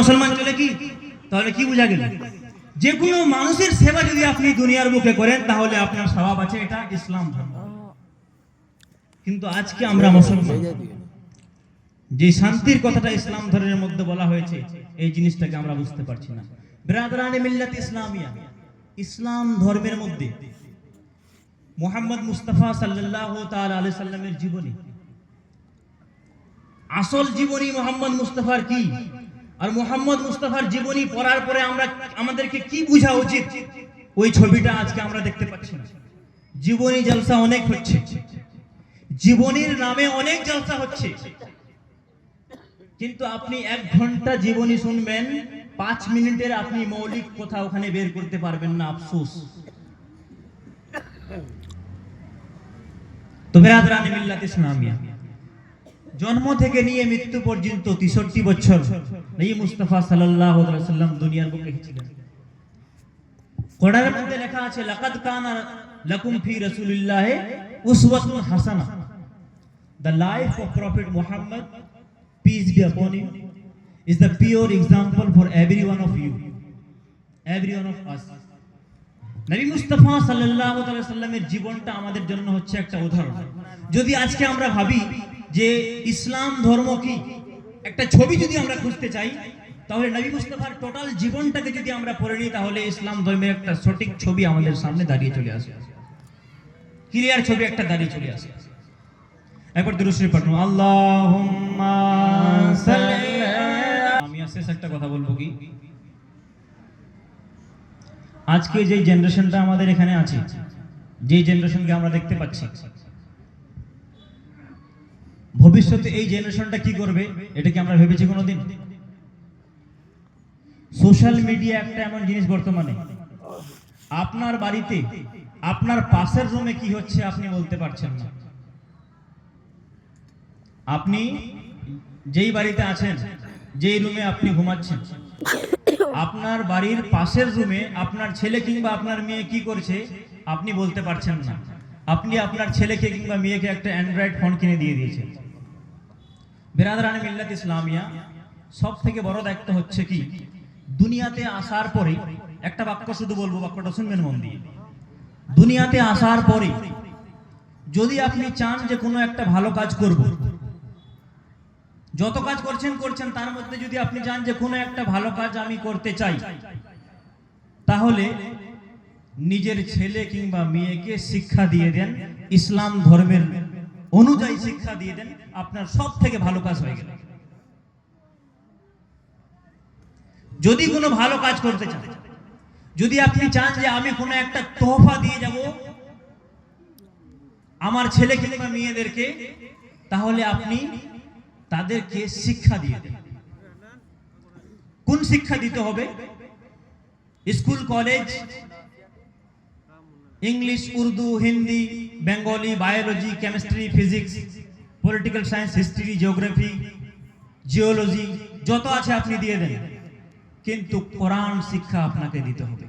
মুসলমান চলে কি? তাহলে কি বোঝা গেল? যে কোনো মানুষের সেবা যদি আপনি দুনিয়ার বুকে করেন তাহলে আপনার স্বভাব আছে, এটা ইসলাম ধর্ম। কিন্তু আজকে আমরা মুসলমান, যে শান্তির কথাটা ইসলাম ধর্মের মধ্যে বলা হয়েছে এই জিনিসটাকে আমরা বুঝতে পারছি না। বিরাদরানে মিল্লাত ইসলামিয়া, ইসলাম ধর্মের মধ্যে মুহাম্মদ মুস্তাফা সাল্লাল্লাহু তাআলা আলাইহি সাল্লামের জীবনী, আসল জীবনী মুহাম্মদ মুস্তাফার কি, আর মুহাম্মদ মুস্তাফার জীবনী পড়ার পরে আমাদেরকে কি বোঝা উচিত, ওই ছবিটা আজকে আমরা দেখতে পাচ্ছি না। জীবনী জলসা অনেক হচ্ছে, জীবনীর নামে অনেক জলসা হচ্ছে, কিন্তু আপনি 1 ঘন্টা জীবনী শুনবেন, 5 মিনিটের আপনি মৌলিক কথা ওখানে বের করতে পারবেন না। আফসোস। তো বিরাদরানে মিল্লাত ইসলামিয়া, জন্ম থেকে নিয়ে মৃত্যু পর্যন্ত 63 বছর নবী মুস্তাফা সাল্লাল্লাহু আলাইহি ওয়াসাল্লাম দুনিয়ার বুকে ছিলেন। কোরআনের মধ্যে লেখা আছে, লাকাদ কানা লাকুম ফি রাসূলিল্লাহি উসওয়াতুন হাসানাহ। The life of Prophet Muhammad, peace be upon him, is the pure example for every one of you, every one of us. নবী মুস্তাফা সাল্লাল্লাহু আলাইহি ওয়াসাল্লামের জীবনটা আমাদের জন্য হচ্ছে একটা উদাহরণ। যদি আজকে আমরা ভাবি যে ইসলাম ধর্ম কি, একটা ছবি যদি আমরা খুঁজতে চাই, তাহলে নবী মুস্তাফার টোটাল জীবনটাকে যদি আমরা পড়ে নিই, তাহলে ইসলাম ধর্মের একটা সঠিক ছবি আমাদের সামনে দাঁড়িয়ে চলে আসে, ক্লিয়ার ছবি একটা দাঁড়িয়ে চলে আসে। একবার দুরূদ শরীফ পড়ুন, আল্লাহুম্মা সাল্লি। আমি শেষ একটা কথা বলবো কি, আজকে যে জেনারেশনটা আমাদের এখানে আছে, যে জেনারেশনকে আমরা দেখতে পাচ্ছি, ভবিষ্যতে এই জেনারেশনটা কি করবে এটা কি আমরা ভেবেছি কোনোদিন? সোশ্যাল মিডিয়া একটা এমন জিনিস বর্তমানে, আপনার বাড়িতে আপনার পাশের রুমে কি হচ্ছে আপনি বলতে পারছেন না। আপনি যেই বাড়িতে আছেন, যেই রুমে আপনি ঘুমাচ্ছেন, আপনার বাড়ির পাশের রুমে আপনার ছেলে কিংবা আপনার মেয়ে কি করছে আপনি বলতে পারছেন না। আপনি আপনার ছেলেকে কিংবা মেয়েকে একটা অ্যান্ড্রয়েড ফোন কিনে দিয়ে দিয়েছেন। বিরাদরানে মিল্লাত ইসলামিয়া, সব থেকে বড় দায়িত্ব হচ্ছে কি, দুনিয়াতে আসার পরে একটা বাক্য শুধু বলবো, বাক্যটা শুনবেন মন দিয়ে। দুনিয়াতে আসার পরে যদি আপনি চান যে কোনো একটা ভালো কাজ করব, যত কাজ করছেন তার মধ্যে যদি আপনি চান যে কোনো একটা ভালো কাজ আমি করতে চাই, তাহলে নিজের ছেলে কিংবা মেয়েকে শিক্ষা দিয়ে দেন, ইসলাম ধর্মের অনুযায়ী শিক্ষা দিয়ে দেন, আপনার সব থেকে ভালো কাজ হয়ে গেল। যদি কোনো ভালো কাজ করতে চান, যদি আপনি চান যে আমি কোনো একটা তোহফা দিয়ে যাব আমার ছেলে কিংবা মেয়েদেরকে, তাহলে আপনি তাদেরকে শিক্ষা দিয়ে দেন। কোন শিক্ষা দিতে হবে? School, college, English, Urdu, Hindi, Bengali, biology, chemistry, physics, political science, history, geography, geology, যত আছে আপনি দিয়ে দেন, কিন্তু কোরআন শিক্ষা আপনাকে দিতে হবে,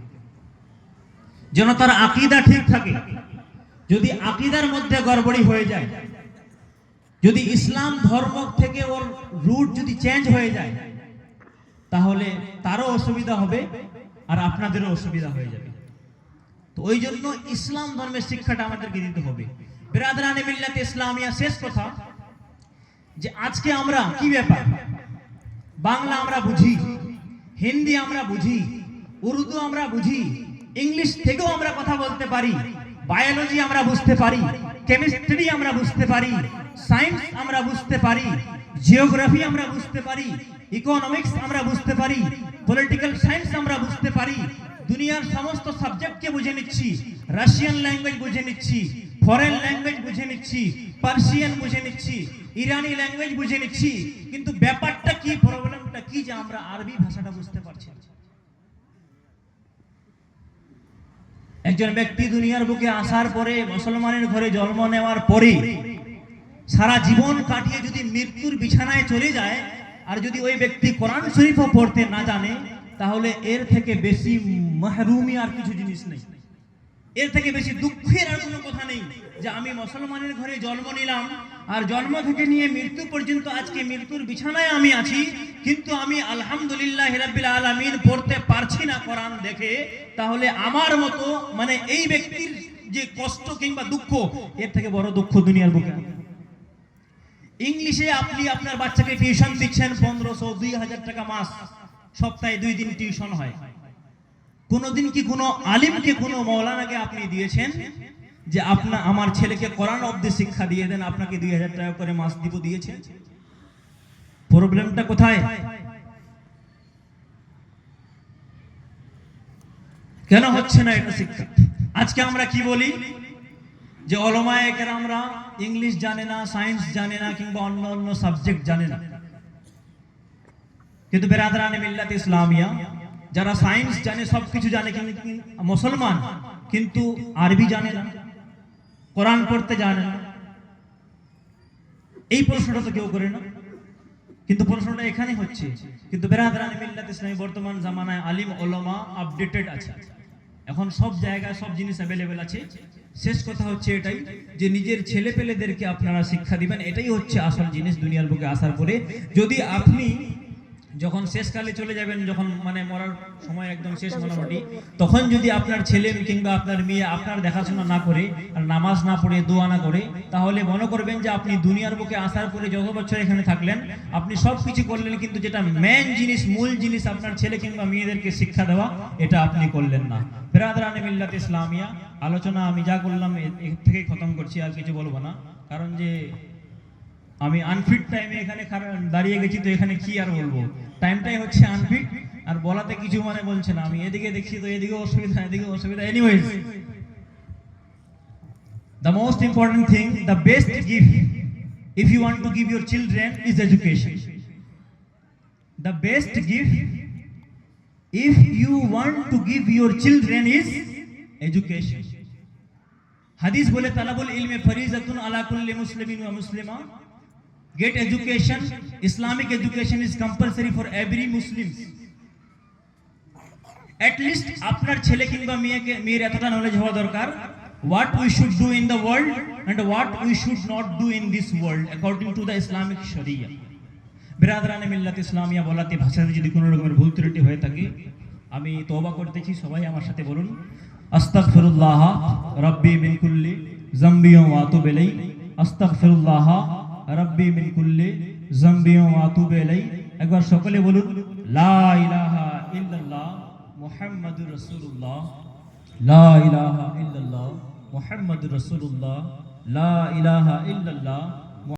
যেন তার আকীদা ঠিক থাকে। যদি আকীদার মধ্যে গড়বড়ি হয়ে যায়, যদি ইসলাম ধর্ম থেকে ওর রুট যদি চেঞ্জ হয়ে যায়, তাহলে তারও অসুবিধা হবে আর আপনাদেরও অসুবিধা হয়ে যাবে। তো ওই জন্য ইসলাম ধর্মের শিক্ষাটা আমাদেরকে দিতে হবে। বিরাদরানে মিল্লাত ইসলামিয়া, শেষ কথা যে আজকে আমরা কি ব্যাপার, বাংলা আমরা বুঝি, হিন্দি আমরা বুঝি, উর্দু আমরা বুঝি, ইংলিশ থেকেও আমরা কথা বলতে পারি, বায়োলজি আমরা বুঝতে পারি, কেমিস্ট্রি আমরা বুঝতে পারি, সায়েন্স আমরা বুঝতে পারি, জিওগ্রাফি আমরা বুঝতে পারি, ইকোনমিক্স আমরা বুঝতে পারি, পলিটিক্যাল সায়েন্স আমরা বুঝতে পারি, দুনিয়ার সমস্ত সাবজেক্টকে বুঝে নিচ্ছি, রাশিয়ান ল্যাঙ্গুয়েজ বুঝে নিচ্ছি, ফরেন ল্যাঙ্গুয়েজ বুঝে নিচ্ছি, পার্সিয়ান বুঝে নিচ্ছি, ইরানি ল্যাঙ্গুয়েজ বুঝে নিচ্ছি, কিন্তু ব্যাপারটা কি, প্রবলেমটা কি যে আমরা আরবি ভাষাটা বুঝতে পারছি না। একজন ব্যক্তি দুনিয়ার বুকে আসার পরে, মুসলমানের ঘরে জন্ম নেওয়ার পরে সারা জীবন কাটিয়ে যদি মৃত্যুর বিছানায় চলে যায়, আর যদি ওই ব্যক্তি কোরআন শরীফও পড়তে না জানে, তাহলে এর থেকে বেশি মাহরুমি আর কিছু জিনিস নেই। এর থেকে বেশি দুঃখের আর কোনো কথা নেই যে আমি মুসলমানের ঘরে জন্ম নিলাম, আর জন্ম থেকে নিয়ে মৃত্যু পর্যন্ত আজকে মৃত্যুর বিছানায় আমি আছি, কিন্তু আমি আলহামদুলিল্লাহ রাব্বিল আলামিন পড়তে পারছি না কোরআন দেখে। তাহলে আমার মতো মানে এই ব্যক্তির যে কষ্ট কিংবা দুঃখ, এর থেকে বড় দুঃখ দুনিয়ার বুকে। ইংলিশে আপনি আপনার বাচ্চাকে টিউশন দিচ্ছেন 1500 2000 টাকা মাস, সপ্তাহে 2 দিন টিউশন হয়। কোনদিন কি কোনো আলিমকে কোনো মৌলানাকে আপনি দিয়েছেন যে আমার ছেলেকে কোরআন অব্দি শিক্ষা দিয়ে দেন, আপনাকে 2000 টাকা করে মাস দিব দিয়েছেন? প্রবলেমটা কোথায়? কেন হচ্ছে না এটা শিক্ষা? আজকে আমরা কি বলি যে ওলামায়ে কেরামরা ইংলিশ জানে না, সায়েন্স জানে না, কিংবা অন্য অন্য সাবজেক্ট জানে না। কিন্তু বেরাদরানে মিল্লাত ইসলামিয়া যারা সায়েন্স জানে, সবকিছু জানে, কিন্তু মুসলমান কিন্তু আরবি জানে না, কোরআন পড়তে জানে না। এই প্রশ্নটা তো কেউ করে না, কিন্তু প্রশ্নটা এখানে হচ্ছে। কিন্তু বেরাদরানে মিল্লাত ইসলামী বর্তমান জামানায় আলিম ওলামা আপডেটেড আছে, এখন সব জায়গায় সব জিনিস অ্যাভেলেবেল আছে। শেষ কথা হচ্ছে এটাই যে নিজের ছেলে পেলেদেরকে আপনারা শিক্ষা দিবেন, এটাই হচ্ছে আসল জিনিস দুনিয়ার বুকে আসার পরে। যদি আপনি যখন শেষকালে চলে যাবেন, যখন মানে মরার সময় একদম শেষ মোটামুটি, তখন যদি আপনার ছেলে কিংবা আপনার মেয়ে আপনার দেখাশোনা না করে আর নামাজ না পড়ে দোয়া না করে, তাহলে মনে করবেন যে আপনি দুনিয়ার বুকে আসার পরে যত বছর এখানে থাকলেন আপনি সব কিছু করলেন, কিন্তু যেটা মেন জিনিস, মূল জিনিস আপনার ছেলে কিংবা মেয়েদেরকে শিক্ষা দেওয়া, এটা আপনি করলেন না। বেরাদরানে মিল্লাত ইসলামিয়া, আলোচনা আমি যা করলাম এর থেকেই খতম করছি, আর কিছু বলবো না। কারণ যে আমি আনফিট টাইমে এখানে দাঁড়িয়ে গেছি, তো এখানে কি আর বলবো, টাইমটাই হচ্ছে আনফিট, আর বলাতে কিছু মানে বলছে না। আমি এদিকে দেখছি তো এদিকে অসুবিধা, এদিকে অসুবিধা। Anyways, the most important thing, the best gift if you want to give your children is education. The best gift if you want to give your children is education. Hadith bole talabul ilmi farizatun ala kulli muslimin wa muslima. Get education. Islamic education is compulsory for every Muslim. At least আপনার ছেলে কিংবা মেয়ের এতটা knowledge হওয়া দরকার, what we should do in the world and what we should not do in this world according to the Islamic Sharia. বেরাদরানে মিল্লাত ইসলামিয়া বলাতে ভাষাতে যদি কোনো রকমের ভুল ত্রুটি হয়ে থাকে আমি তওবা করতেছি। সবাই আমার সাথে বলুন, আস্তাগফিরুল্লাহ রাব্বি মিন কুল্লি যামবি ওয়া আতুবু ইলাই। আস্তাগফিরুল্লাহ রাব্বি মিন কুল্লি যামবি ওয়া আতুবু ইলাই। একবার সকলে বলুন, লা ইলাহা ইল্লাল্লাহ মুহাম্মাদুর রাসূলুল্লাহ, লা ইলাহা ইল্লাল্লাহ মুহাম্মাদুর রাসূলুল্লাহ, লা ইলাহা ইল্লাল্লাহ